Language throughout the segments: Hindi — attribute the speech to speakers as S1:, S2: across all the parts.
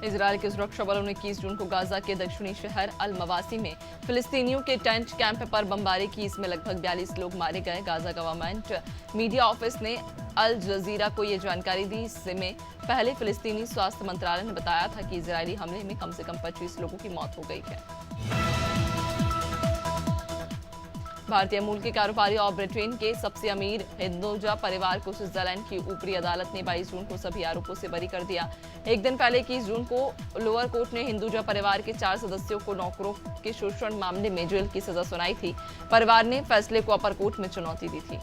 S1: इजरायल के सुरक्षा बलों ने 21 जून को गाजा के दक्षिणी शहर अल मवासी में फिलिस्तीनियों के टेंट कैंप पर बमबारी की। इसमें लगभग 42 लोग मारे गए। गाजा गवर्नमेंट मीडिया ऑफिस ने अल जजीरा को ये जानकारी दी। इसमें पहले फिलिस्तीनी स्वास्थ्य मंत्रालय ने बताया था कि इजरायली हमले में कम से कम 25 लोगों की मौत हो गई है। भारतीय मूल के कारोबारी और ब्रिटेन के सबसे अमीर हिंदुजा परिवार को स्विट्जरलैंड की ऊपरी अदालत ने 22 जून को सभी आरोपों से बरी कर दिया। एक दिन पहले 21 जून को लोअर कोर्ट ने हिंदुजा परिवार के 4 सदस्यों को नौकरों के शोषण मामले में जेल की सजा सुनाई थी। परिवार ने फैसले को अपर कोर्ट में चुनौती दी थी।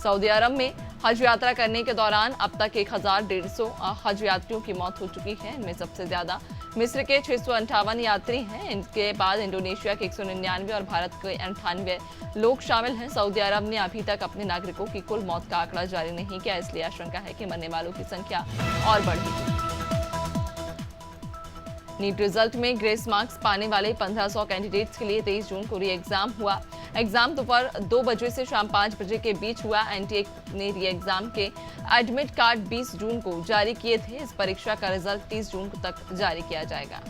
S1: सऊदी अरब में हज यात्रा करने के दौरान अब तक 1150 हज यात्रियों की मौत हो चुकी है। इनमें सबसे ज्यादा मिस्र के 658 यात्री हैं। इनके बाद इंडोनेशिया के 199 और भारत के 98 लोग शामिल हैं। सऊदी अरब ने अभी तक अपने नागरिकों की कुल मौत का आंकड़ा जारी नहीं किया, इसलिए आशंका है कि मरने वालों की संख्या और बढ़ेगी। नीट रिजल्ट में ग्रेस मार्क्स पाने वाले 1500 कैंडिडेट्स के लिए 23 जून को री एग्जाम हुआ। एग्जाम दोपहर 2 बजे से शाम 5 बजे के बीच हुआ। एनटीए ने री एग्जाम के एडमिट कार्ड 20 जून को जारी किए थे। इस परीक्षा का रिजल्ट 30 जून तक जारी किया जाएगा।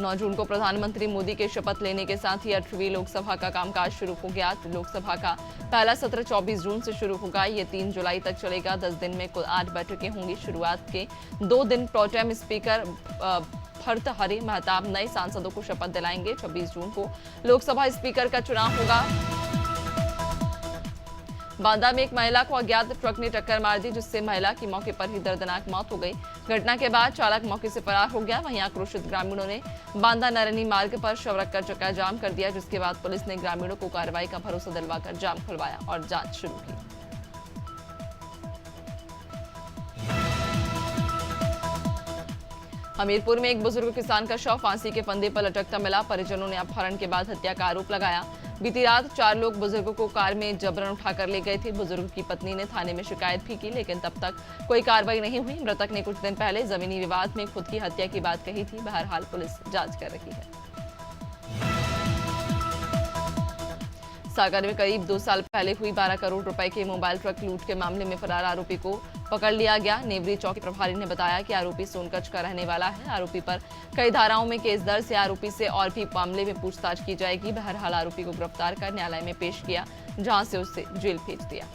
S1: नौ जून को प्रधानमंत्री मोदी के शपथ लेने के साथ ही 8वीं लोकसभा का कामकाज शुरू हो गया। लोकसभा का पहला सत्र 24 जून से शुरू होगा। ये 3 जुलाई तक चलेगा। 10 दिन में कुल 8 बैठकें होंगी। शुरुआत के 2 दिन प्रोटेम स्पीकर भर्तृहरि महताब नए सांसदों को शपथ दिलाएंगे। 26 जून को लोकसभा स्पीकर का चुनाव होगा। बांदा में एक महिला को अज्ञात ट्रक ने टक्कर मार दी, जिससे महिला की मौके पर ही दर्दनाक मौत हो गई। घटना के बाद चालक मौके से फरार हो गया। वहीं आक्रोशित ग्रामीणों ने बांदा नरनी मार्ग पर शव रखकर चक्का जाम कर दिया, जिसके बाद पुलिस ने ग्रामीणों को कार्रवाई का भरोसा दिलवाकर जाम खुलवाया और जांच शुरू की। हमीरपुर में एक बुजुर्ग किसान का शव फांसी के फंदे पर लटकता मिला। परिजनों ने अपहरण के बाद हत्या का आरोप लगाया। बीती रात 4 लोग बुजुर्ग को कार में जबरन उठाकर ले गए थे। बुजुर्ग की पत्नी ने थाने में शिकायत भी की, लेकिन तब तक कोई कार्रवाई नहीं हुई। मृतक ने कुछ दिन पहले जमीनी विवाद में खुद की हत्या की बात कही थी। बहरहाल पुलिस जांच कर रही है। सागर में करीब 2 साल पहले हुई 12 करोड़ रुपए के मोबाइल ट्रक लूट के मामले में फरार आरोपी को पकड़ लिया गया। नेवरी चौकी प्रभारी ने बताया कि आरोपी सोनकच्छ का रहने वाला है। आरोपी पर कई धाराओं में केस दर्ज है। आरोपी से और भी मामले में पूछताछ की जाएगी। बहरहाल आरोपी को गिरफ्तार कर न्यायालय में पेश किया, जहां से उसे जेल भेज दिया।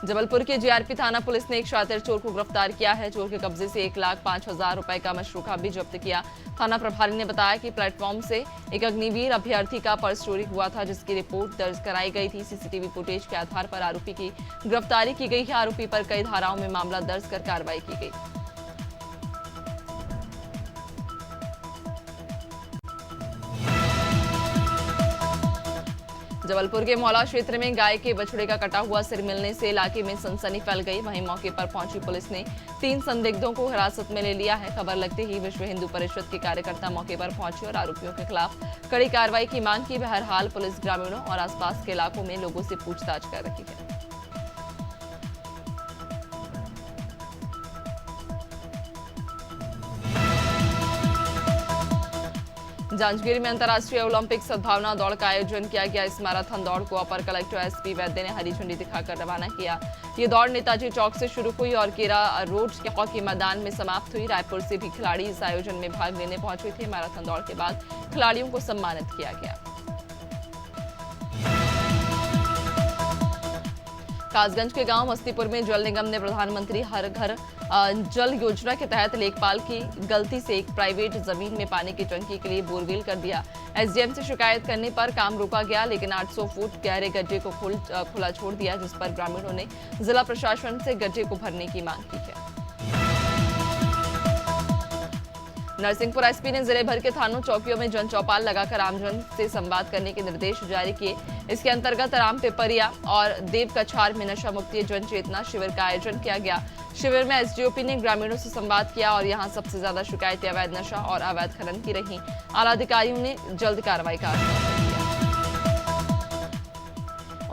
S1: जबलपुर के जीआरपी थाना पुलिस ने एक शातिर चोर को गिरफ्तार किया है। चोर के कब्जे से 1,05,000 रुपए का मशरूका भी जब्त किया। थाना प्रभारी ने बताया कि प्लेटफॉर्म से एक अग्निवीर अभ्यर्थी का पर्स चोरी हुआ था, जिसकी रिपोर्ट दर्ज कराई गई थी। सीसीटीवी फुटेज के आधार पर आरोपी की गिरफ्तारी की गई है। आरोपी पर कई धाराओं में मामला दर्ज कर कार्रवाई की गई। जबलपुर के मौला क्षेत्र में गाय के बछड़े का कटा हुआ सिर मिलने से इलाके में सनसनी फैल गई। वहीं मौके पर पहुंची पुलिस ने 3 संदिग्धों को हिरासत में ले लिया है। खबर लगते ही विश्व हिंदू परिषद के कार्यकर्ता मौके पर पहुंचे और आरोपियों के खिलाफ कड़ी कार्रवाई की मांग की। बहरहाल पुलिस ग्रामीणों और आसपास के इलाकों में लोगों से पूछताछ कर रही है। जांजगीर में अंतर्राष्ट्रीय ओलंपिक सद्भावना दौड़ का आयोजन किया गया। इस मैराथन दौड़ को अपर कलेक्टर एसपी वैद्य ने हरी झंडी दिखाकर रवाना किया। ये दौड़ नेताजी चौक से शुरू हुई और केरा रोड के हॉकी मैदान में समाप्त हुई। रायपुर से भी खिलाड़ी इस आयोजन में भाग लेने पहुंचे थे। मैराथन दौड़ के बाद खिलाड़ियों को सम्मानित किया गया। कासगंज के गांव मस्तीपुर में जल निगम ने प्रधानमंत्री हर घर जल योजना के तहत लेखपाल की गलती से एक प्राइवेट जमीन में पानी की टंकी के लिए बोरवेल कर दिया। एसडीएम से शिकायत करने पर काम रोका गया, लेकिन 800 फुट गहरे गड्ढे को खुला छोड़ दिया, जिस पर ग्रामीणों ने जिला प्रशासन से गड्ढे को भरने की मांग की है। नरसिंहपुर एसपी ने जिले भर के थानों चौकियों में जन चौपाल लगाकर आमजन से संवाद करने के निर्देश जारी किए। इसके अंतर्गत राम पिपरिया और देव कछार में नशा मुक्ति जन चेतना शिविर का आयोजन किया गया। शिविर में एसडीओपी ने ग्रामीणों से संवाद किया और यहां सबसे ज्यादा शिकायतें अवैध नशा और अवैध खनन की रही। आला अधिकारियों ने जल्द कार्रवाई का आश्वासन दिया।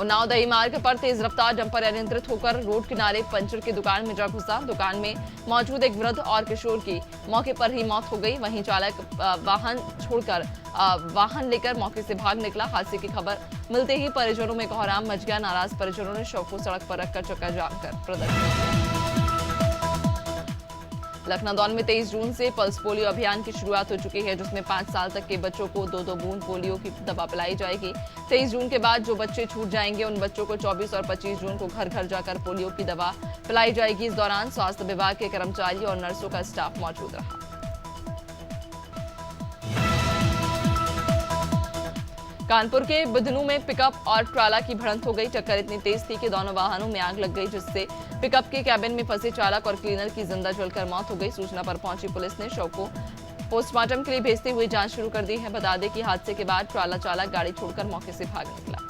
S1: उन्नाव दही मार्ग पर तेज रफ्तार डंपर अनियंत्रित होकर रोड किनारे पंचर की दुकान में जा घुसा। दुकान में मौजूद एक वृद्ध और किशोर की मौके पर ही मौत हो गई। वहीं चालक वाहन छोड़कर वाहन लेकर मौके से भाग निकला। हादसे की खबर मिलते ही परिजनों में कोहराम मच गया। नाराज परिजनों ने शव को सड़क पर रखकर चक्का जाम कर प्रदर्शन किया। लखनऊ में 23 जून से पल्स पोलियो अभियान की शुरुआत हो चुकी है, जिसमें 5 साल तक के बच्चों को 2-2 बूंद पोलियो की दवा पिलाई जाएगी। 23 जून के बाद जो बच्चे छूट जाएंगे उन बच्चों को 24 और 25 जून को घर घर जाकर पोलियो की दवा पिलाई जाएगी। इस दौरान स्वास्थ्य विभाग के कर्मचारी और नर्सों का स्टाफ मौजूद रहा। कानपुर के बुधनू में पिकअप और ट्राला की भिड़ंत हो गई। टक्कर इतनी तेज थी कि दोनों वाहनों में आग लग गई, जिससे पिकअप के कैबिन में फंसे चालक और क्लीनर की जिंदा जलकर मौत हो गई। सूचना पर पहुंची पुलिस ने शव को पोस्टमार्टम के लिए भेजते हुए जांच शुरू कर दी है। बता दें कि हादसे के बाद ट्राला चालक गाड़ी छोड़कर मौके से भाग निकला।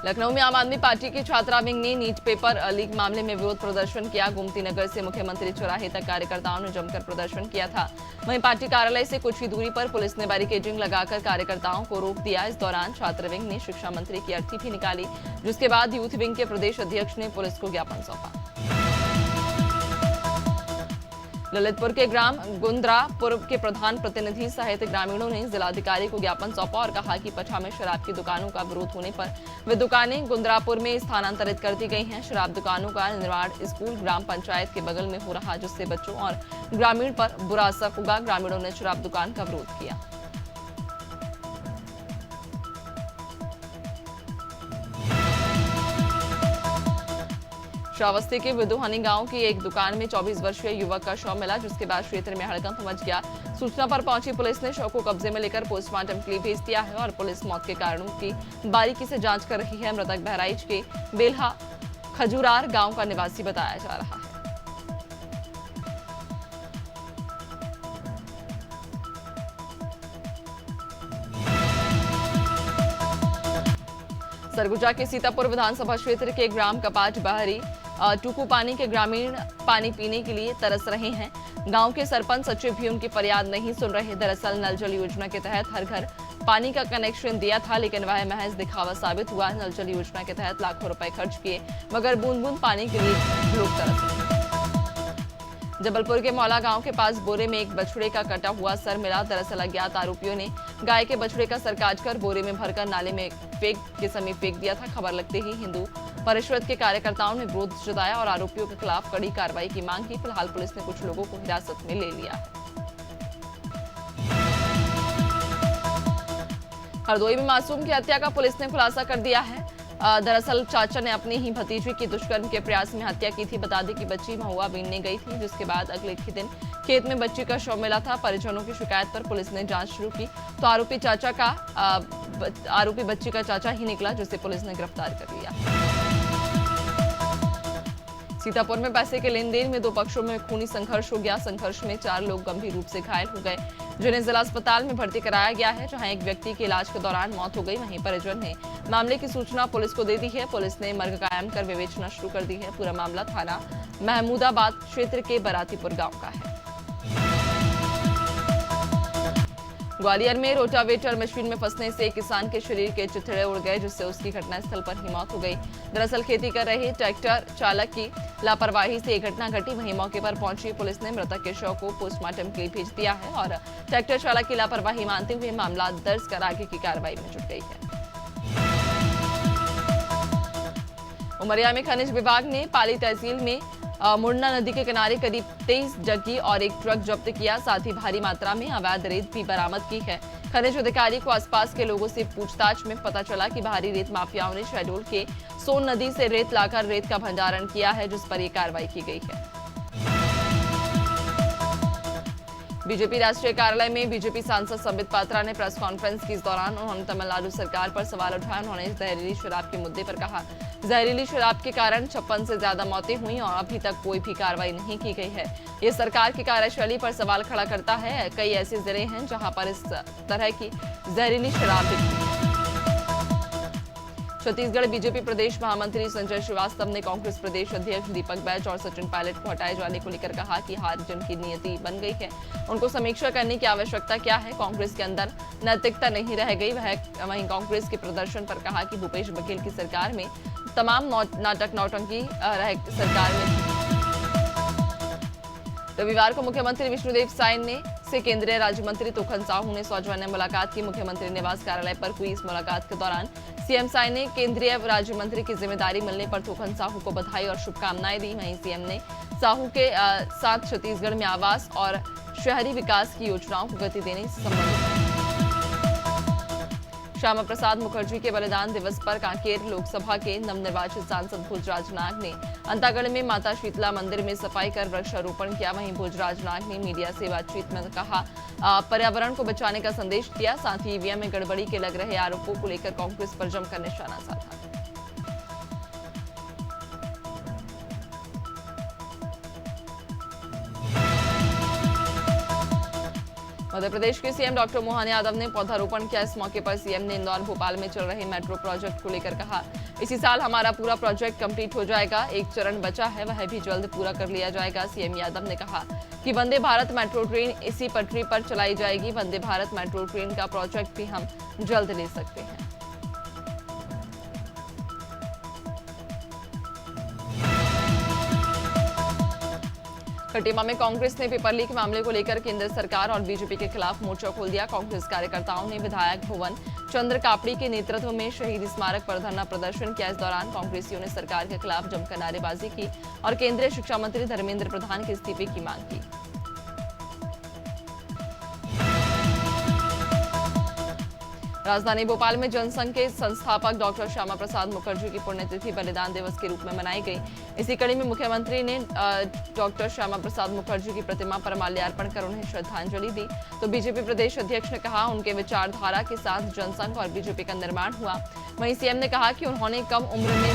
S1: लखनऊ में आम आदमी पार्टी की छात्रा विंग ने नीट पेपर लीक मामले में विरोध प्रदर्शन किया। गोमती नगर से मुख्यमंत्री चौराहे तक कार्यकर्ताओं ने जमकर प्रदर्शन किया था। वहीं पार्टी कार्यालय से कुछ ही दूरी पर पुलिस ने बैरिकेडिंग लगाकर कार्यकर्ताओं को रोक दिया। इस दौरान छात्र विंग ने शिक्षा मंत्री की अर्थी भी निकाली, जिसके बाद यूथ विंग के प्रदेश अध्यक्ष ने पुलिस को ज्ञापन सौंपा। ललितपुर के ग्राम गुंद्रापुर के प्रधान प्रतिनिधि सहित ग्रामीणों ने जिलाधिकारी को ज्ञापन सौंपा और कहा कि पटना में शराब की दुकानों का विरोध होने पर वे दुकानें गुंद्रापुर में स्थानांतरित कर दी गई हैं। शराब दुकानों का निर्माण स्कूल ग्राम पंचायत के बगल में हो रहा, जिससे बच्चों और ग्रामीण पर बुरा असर होगा। ग्रामीणों ने शराब दुकान का विरोध किया। श्रावस्ती के विदुहानी गांव की एक दुकान में 24 वर्षीय युवक का शव मिला, जिसके बाद क्षेत्र में हड़कंप मच गया। सूचना पर पहुंची पुलिस ने शव को कब्जे में लेकर पोस्टमार्टम के लिए भेज दिया है और पुलिस मौत के कारणों की बारीकी से जांच कर रही है। मृतक बहराइच के बेल्हा खजूरार गांव का निवासी बताया जा रहा है। सरगुजा के सीतापुर विधानसभा क्षेत्र के ग्राम कपाट बहरी टूकू पानी के ग्रामीण पानी पीने के लिए तरस रहे हैं। गांव के सरपंच सचिव भी उनकी फरियाद नहीं सुन रहे। दरअसल नल जल योजना के तहत हर घर पानी का कनेक्शन दिया था, लेकिन वह महज दिखावा साबित हुआ। नल जल योजना के तहत लाखों रुपए खर्च किए, मगर बूंद बूंद पानी के लिए लोग तरस रहे। जबलपुर के मौला गांव के पास बोरे में एक बछड़े का कटा हुआ सर मिला। दरअसल अज्ञात आरोपियों ने गाय के बछड़े का सर काटकर बोरे में भरकर नाले में के समीप फेंक दिया था। खबर लगते ही हिंदू परिषद के कार्यकर्ताओं ने विरोध जताया और आरोपियों के खिलाफ कड़ी कार्रवाई की मांग की। फिलहाल पुलिस ने कुछ लोगों को हिरासत में ले लिया है। हरदोई में मासूम की हत्या का पुलिस ने खुलासा कर दिया है। दरअसल चाचा ने अपनी ही भतीजी की दुष्कर्म के प्रयास में हत्या की थी। बता दें कि बच्ची महुआ बीनने गई थी, जिसके बाद अगले ही दिन खेत में बच्ची का शव मिला था। परिजनों की शिकायत पर पुलिस ने जांच शुरू की तो आरोपी बच्ची का चाचा ही निकला, जिसे पुलिस ने गिरफ्तार कर लिया। सीतापुर में पैसे के लेन देन में दो पक्षों में खूनी संघर्ष हो गया। संघर्ष में 4 लोग गंभीर रूप से घायल हो गए, जिन्हें जिला अस्पताल में भर्ती कराया गया है, जहां एक व्यक्ति की इलाज के दौरान मौत हो गई। वहीं परिजन ने मामले की सूचना पुलिस को दे दी है। पुलिस ने मर्ग कायम कर विवेचना शुरू कर दी है। पूरा मामला थाना महमूदाबाद क्षेत्र के बरातीपुर गांव का है। ग्वालियर में रोटावेटर मशीन में फंसने से एक किसान के शरीर के चिथड़े उड़ गए, जिससे उसकी घटनास्थल पर ही मौत हो गई। दरअसल खेती कर रहे ट्रैक्टर चालक की लापरवाही से ये घटना घटी। वहीं मौके पर पहुंची पुलिस ने मृतक के शव को पोस्टमार्टम के लिए भेज दिया है और ट्रैक्टर चालक की लापरवाही मानते हुए मामला दर्ज कर आगे की कार्रवाई में जुट गई है। उमरिया में खनिज विभाग ने पाली तहसील में मुरना नदी के किनारे करीब 23 जग्गी और एक ट्रक जब्त किया। साथ ही भारी मात्रा में अवैध रेत भी बरामद की है। खनिज अधिकारी को आसपास के लोगों से पूछताछ में पता चला कि भारी रेत माफियाओं ने शहडोल के सोन नदी से रेत लाकर रेत का भंडारण किया है, जिस पर यह कार्रवाई की गई है। बीजेपी राष्ट्रीय कार्यालय में बीजेपी सांसद संबित पात्रा ने प्रेस कॉन्फ्रेंस की। इस दौरान उन्होंने तमिलनाडु सरकार पर सवाल उठाए। उन्होंने जहरीली शराब के मुद्दे पर कहा, जहरीली शराब के कारण 56 से ज्यादा मौतें हुई और अभी तक कोई भी कार्रवाई नहीं की गई है। ये सरकार की कार्यशैली पर सवाल खड़ा करता है। कई ऐसे जिले हैं जहां पर इस तरह की जहरीली शराब बिकती है। छत्तीसगढ़ बीजेपी प्रदेश महामंत्री संजय श्रीवास्तव ने कांग्रेस प्रदेश अध्यक्ष दीपक बैज और सचिन पायलट को हटाए जाने को लेकर कहा कि हार जिनकी नियति बन गई है उनको समीक्षा करने की आवश्यकता क्या है। कांग्रेस के अंदर नैतिकता नहीं रह गई। वहीं कांग्रेस के प्रदर्शन पर कहा कि भूपेश बघेल की सरकार में तमाम नाटक नौटंकी सरकार में थी। रविवार को मुख्यमंत्री विष्णुदेव साय से केंद्रीय राज्य मंत्री तोखन साहू ने सौजन्य मुलाकात की। मुख्यमंत्री निवास कार्यालय पर हुई इस मुलाकात के दौरान सीएम साय ने केंद्रीय राज्य मंत्री की जिम्मेदारी मिलने पर तोखन साहू को बधाई और शुभकामनाएं दी। वहीं सीएम ने साहू के साथ छत्तीसगढ़ में आवास और शहरी विकास की योजनाओं को गति देने से संबंधित श्यामा प्रसाद मुखर्जी के बलिदान दिवस पर कांकेर लोकसभा के नवनिर्वाचित सांसद भोजराज नाग ने अंतागढ़ में माता शीतला मंदिर में सफाई कर वृक्षारोपण किया। वहीं भोजराज नाग ने मीडिया से बातचीत में कहा पर्यावरण को बचाने का संदेश दिया। साथ ही ईवीएम में गड़बड़ी के लग रहे आरोपों को लेकर कांग्रेस पर जमकर निशाना साधा। मध्य प्रदेश के सीएम डॉक्टर मोहन यादव ने पौधारोपण किया। इस मौके पर सीएम ने इंदौर भोपाल में चल रहे मेट्रो प्रोजेक्ट को लेकर कहा इसी साल हमारा पूरा प्रोजेक्ट कंप्लीट हो जाएगा। एक चरण बचा है, वह भी जल्द पूरा कर लिया जाएगा। सीएम यादव ने कहा कि वंदे भारत मेट्रो ट्रेन इसी पटरी पर चलाई जाएगी। वंदे भारत मेट्रो ट्रेन का प्रोजेक्ट भी हम जल्द ले सकते हैं। खटीमा में कांग्रेस ने पेपर लीक मामले को लेकर केंद्र सरकार और बीजेपी के खिलाफ मोर्चा खोल दिया। कांग्रेस कार्यकर्ताओं ने विधायक भुवन चंद्र कापड़ी के नेतृत्व में शहीद स्मारक पर धरना प्रदर्शन किया। इस दौरान कांग्रेसियों ने सरकार के खिलाफ जमकर नारेबाजी की और केंद्रीय शिक्षा मंत्री धर्मेंद्र प्रधान के इस्तीफे की मांग की। राजधानी भोपाल में जनसंघ के संस्थापक डॉक्टर श्यामा प्रसाद मुखर्जी की पुण्यतिथि बलिदान दिवस के रूप में मनाई गई। इसी कड़ी में मुख्यमंत्री ने डॉक्टर श्यामा प्रसाद मुखर्जी की प्रतिमा पर माल्यार्पण कर उन्हें श्रद्धांजलि दी। तो बीजेपी प्रदेश अध्यक्ष ने कहा उनके विचारधारा के साथ जनसंघ और बीजेपी का निर्माण हुआ। वहीं सीएम ने कहा कि उन्होंने कम उम्र में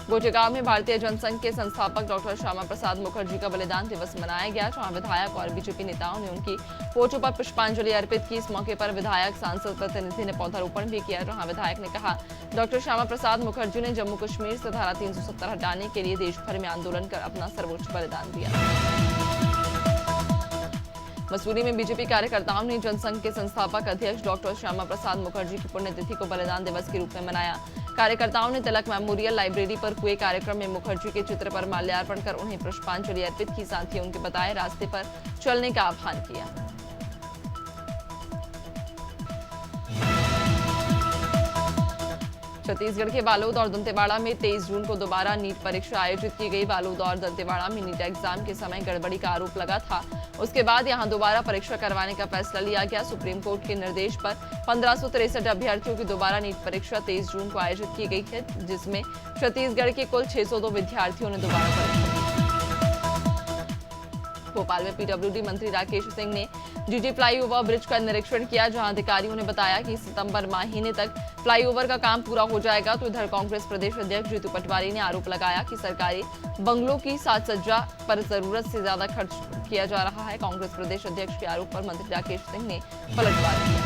S1: गोटेगांव में भारतीय जनसंघ के संस्थापक डॉक्टर श्यामा प्रसाद मुखर्जी का बलिदान दिवस मनाया गया, जहां विधायक और बीजेपी नेताओं ने उनकी फोटो पर पुष्पांजलि अर्पित की। इस मौके पर विधायक सांसद प्रतिनिधि ने पौधारोपण भी किया, जहां विधायक ने कहा डॉक्टर श्यामा प्रसाद मुखर्जी ने जम्मू कश्मीर से धारा 370 हटाने के लिए देश भर में आंदोलन कर अपना सर्वोच्च बलिदान दिया। मसूरी में बीजेपी कार्यकर्ताओं ने जनसंघ के संस्थापक अध्यक्ष डॉक्टर श्यामा प्रसाद मुखर्जी की पुण्यतिथि को बलिदान दिवस के रूप में मनाया। कार्यकर्ताओं ने तिलक मेमोरियल लाइब्रेरी पर हुए कार्यक्रम में मुखर्जी के चित्र पर माल्यार्पण कर उन्हें पुष्पांजलि अर्पित की। साथ ही उनके बताए रास्ते पर चलने का आह्वान किया। छत्तीसगढ़ के बालोद और दंतेवाड़ा में 23 जून को दोबारा नीट परीक्षा आयोजित की गई। बालोद और दंतेवाड़ा में नीट एग्जाम के समय गड़बड़ी का आरोप लगा था। उसके बाद यहां दोबारा परीक्षा करवाने का फैसला लिया गया। सुप्रीम कोर्ट के निर्देश पर 1563 अभ्यर्थियों की दोबारा नीट परीक्षा 23 जून को आयोजित की गई है, जिसमें छत्तीसगढ़ के कुल 602 विद्यार्थियों ने दोबारा परीक्षा दी। भोपाल में पीडब्ल्यूडी मंत्री राकेश सिंह ने जीटी फ्लाईओवर ब्रिज का निरीक्षण किया, जहां अधिकारियों ने बताया कि सितंबर महीने तक फ्लाईओवर का काम पूरा हो जाएगा। तो इधर कांग्रेस प्रदेश अध्यक्ष जीतू पटवारी ने आरोप लगाया कि सरकारी बंगलों की साज-सज्जा पर जरूरत से ज्यादा खर्च किया जा रहा है। कांग्रेस प्रदेश अध्यक्ष के आरोप पर मंत्री राकेश सिंह ने पलटवार किया।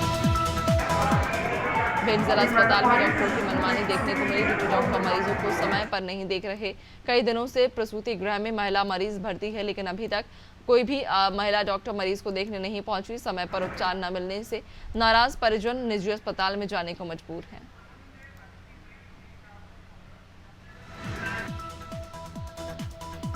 S1: भिंड जिला अस्पताल में डॉक्टरों की मनमानी देखने को मिली। ड्यूटी डॉक्टर मरीजों को समय पर नहीं देख रहे। कई दिनों से प्रसूति गृह में महिला मरीज भर्ती है, लेकिन अभी तक कोई भी महिला डॉक्टर मरीज को देखने नहीं पहुंची। समय पर उपचार न मिलने से नाराज परिजन निजी अस्पताल में जाने को मजबूर हैं।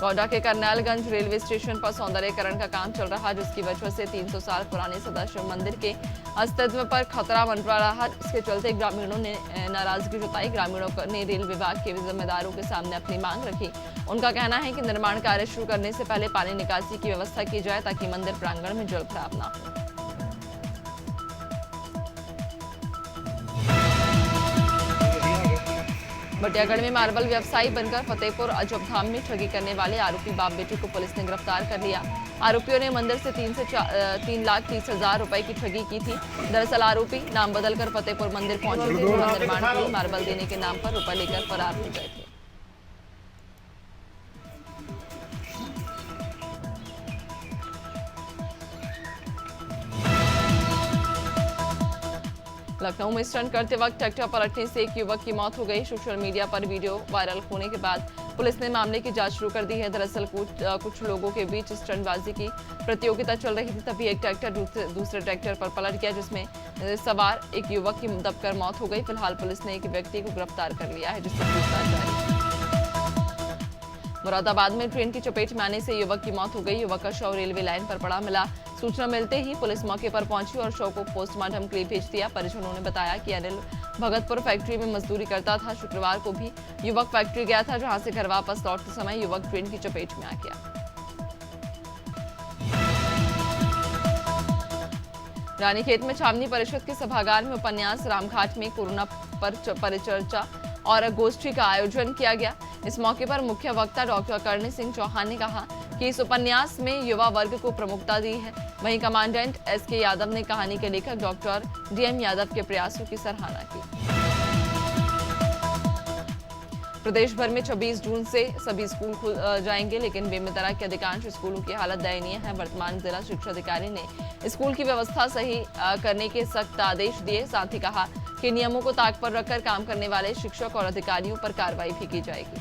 S1: गौडा के करनैलगंज रेलवे स्टेशन पर सौंदर्यीकरण का काम चल रहा, जिसकी वजह से 300 साल पुराने सदाशिव मंदिर के अस्तित्व पर खतरा मंडरा रहा। इसके चलते ग्रामीणों ने नाराजगी जताई। ग्रामीणों ने रेल विभाग के जिम्मेदारों के सामने अपनी मांग रखी। उनका कहना है कि निर्माण कार्य शुरू करने से पहले पानी निकासी की व्यवस्था की जाए, ताकि मंदिर प्रांगण में जलभराव न हो। बटियागढ़ में मार्बल व्यवसायी बनकर फतेहपुर अजबधाम में ठगी करने वाले आरोपी बाप बेटे को पुलिस ने गिरफ्तार कर लिया। आरोपियों ने मंदिर से 3,30,000 रुपए की ठगी की थी। दरअसल आरोपी नाम बदलकर फतेहपुर मंदिर पहुंचे थे, जहां निर्माण के लिए मार्बल देने के नाम पर रुपए लेकर फरार हो गए थे। लखनऊ में स्टंट करते वक्त ट्रैक्टर पलटने से एक युवक की मौत हो गई। सोशल मीडिया पर वीडियो वायरल होने के बाद पुलिस ने मामले की जांच शुरू कर दी है। दरअसल कुछ लोगों के बीच स्टंटबाजी की प्रतियोगिता चल रही थी, तभी एक ट्रैक्टर दूसरे ट्रैक्टर पर पलट गया, जिसमें सवार एक युवक की दबकर मौत हो गई। फिलहाल पुलिस ने एक व्यक्ति को गिरफ्तार कर लिया है, जिससे पूछताछ जारी है। मुरादाबाद में ट्रेन की चपेट में आने से युवक की मौत हो गई। युवक का शव रेलवे लाइन पर पड़ा मिला। सूचना मिलते ही पुलिस मौके पर पहुंची और शव को पोस्टमार्टम के लिए भेज दिया। परिजनों ने बताया कि अनिल भगतपुर फैक्ट्री में मजदूरी करता था। शुक्रवार को भी युवक फैक्ट्री गया था, जहां से घर वापस लौटते समय युवक ट्रेन की चपेट में आ गया। रानीखेत में छावनी परिषद के सभागार में उपन्यास रामघाट में कोरोना पर परिचर्चा और गोष्ठी का आयोजन किया गया। इस मौके पर मुख्य वक्ता डॉक्टर कर्ण सिंह चौहान ने कहा कि इस उपन्यास में युवा वर्ग को प्रमुखता दी है। वहीं कमांडेंट एसके यादव ने कहानी के लेखक डॉक्टर डीएम यादव के प्रयासों की सराहना की। प्रदेश भर में 26 जून से सभी स्कूल खुल जाएंगे, लेकिन बेमेतरा के अधिकांश स्कूलों की हालत दयनीय है। वर्तमान जिला शिक्षा अधिकारी ने स्कूल की व्यवस्था सही करने के सख्त आदेश दिए। साथ ही कहा कि नियमों को ताक पर रखकर काम करने वाले शिक्षक और अधिकारियों पर कार्रवाई भी की जाएगी।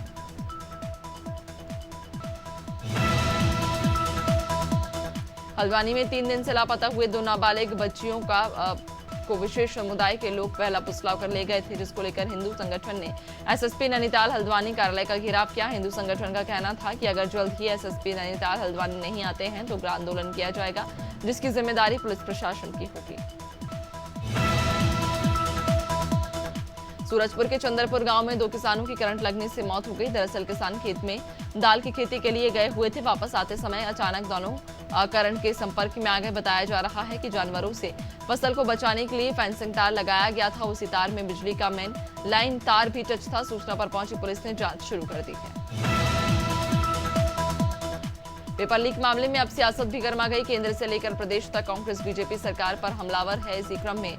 S1: हल्द्वानी में 3 दिन से लापता हुए 2 नाबालिग बच्चियों को विशेष समुदाय के लोग पहला पुस्लाव कर ले गए थे, जिसको लेकर हिंदू संगठन ने एसएसपी नैनीताल हल्द्वानी कार्यालय का घेराव किया। हिंदू संगठन का कहना था कि अगर जल्द ही एसएसपी नैनीताल हल्द्वानी नहीं आते हैं तो उग्र आंदोलन किया जाएगा, जिसकी जिम्मेदारी पुलिस प्रशासन की होगी। सूरजपुर के चंद्रपुर गांव में 2 किसानों की करंट लगने से मौत हो गई। दरअसल किसान खेत में दाल की खेती के लिए गए हुए थे। वापस आते समय अचानक दोनों करंट के संपर्क में आ गए। बताया जा रहा है कि जानवरों से फसल को बचाने के लिए फेंसिंग तार लगाया गया था। उसी तार में बिजली का मेन लाइन तार भी टच था। सूचना पर पहुंची पुलिस ने जांच शुरू कर दी है। पेपर लीक मामले में अब सियासत भी गर्मा गई। केंद्र से लेकर प्रदेश तक कांग्रेस बीजेपी सरकार पर हमलावर है। इसी क्रम में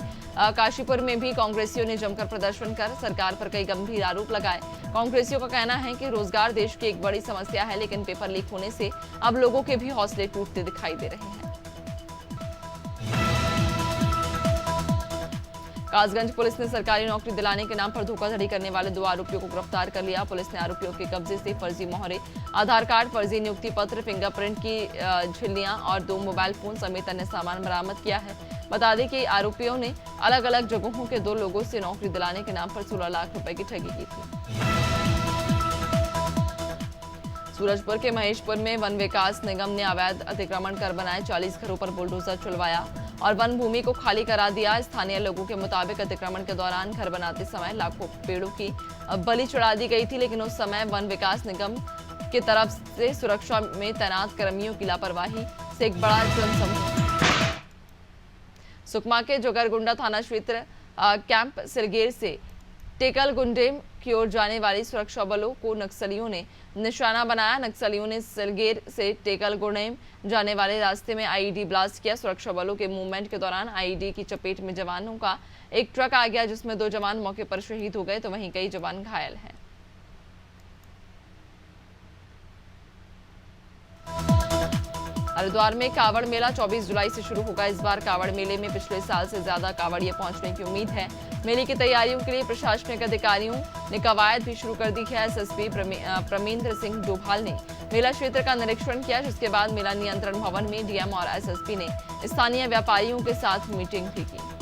S1: काशीपुर में भी कांग्रेसियों ने जमकर प्रदर्शन कर सरकार पर कई गंभीर आरोप लगाए। कांग्रेसियों का कहना है कि रोजगार देश की एक बड़ी समस्या है, लेकिन पेपर लीक होने से अब लोगों के भी हौसले टूटते दिखाई दे रहे हैं। कासगंज पुलिस ने सरकारी नौकरी दिलाने के नाम पर धोखाधड़ी करने वाले 2 आरोपियों को गिरफ्तार कर लिया। पुलिस ने आरोपियों के कब्जे से फर्जी मोहरे, आधार कार्ड, फर्जी नियुक्ति पत्र, फिंगरप्रिंट की झिल्लियां और 2 मोबाइल फोन समेत अन्य सामान बरामद किया है। बता दें कि आरोपियों ने अलग अलग जगहों के 2 लोगों से नौकरी दिलाने के नाम पर 16 लाख रुपए की ठगी की थी। सूरजपुर के महेशपुर में वन विकास निगम ने अवैध अतिक्रमण कर बनाए 40 घरों पर बुलडोजर चलवाया और वन भूमि को खाली करा दिया। स्थानीय लोगों के मुताबिक अतिक्रमण के दौरान घर बनाते समय लाखों पेड़ों की बलि चढ़ा दी गई थी, लेकिन उस समय वन विकास निगम की तरफ से सुरक्षा में तैनात कर्मियों की लापरवाही से एक बड़ा जनसमूह सुकमा के जोगरगुंडा थाना क्षेत्र कैंप सिलगेर से टेकलगुंडेम की ओर जाने वाली सुरक्षा बलों को नक्सलियों ने निशाना बनाया। नक्सलियों ने सिलगेर से टेकलगुंडेम जाने वाले रास्ते में आईईडी ब्लास्ट किया। सुरक्षा बलों के मूवमेंट के दौरान आईईडी की चपेट में जवानों का एक ट्रक आ गया, जिसमें 2 जवान मौके पर शहीद हो गए, तो वहीं कई जवान घायल हैं। हरिद्वार में कावड़ मेला 24 जुलाई से शुरू होगा। इस बार कावड़ मेले में पिछले साल से ज्यादा कावड़िए पहुंचने की उम्मीद है। मेले की तैयारियों के लिए प्रशासनिक अधिकारियों ने कवायद भी शुरू कर दी है। एसएसपी प्रमेंद्र सिंह डोभाल ने मेला क्षेत्र का निरीक्षण किया, जिसके बाद मेला नियंत्रण भवन में डीएम और एसएसपी ने स्थानीय व्यापारियों के साथ मीटिंग भी की।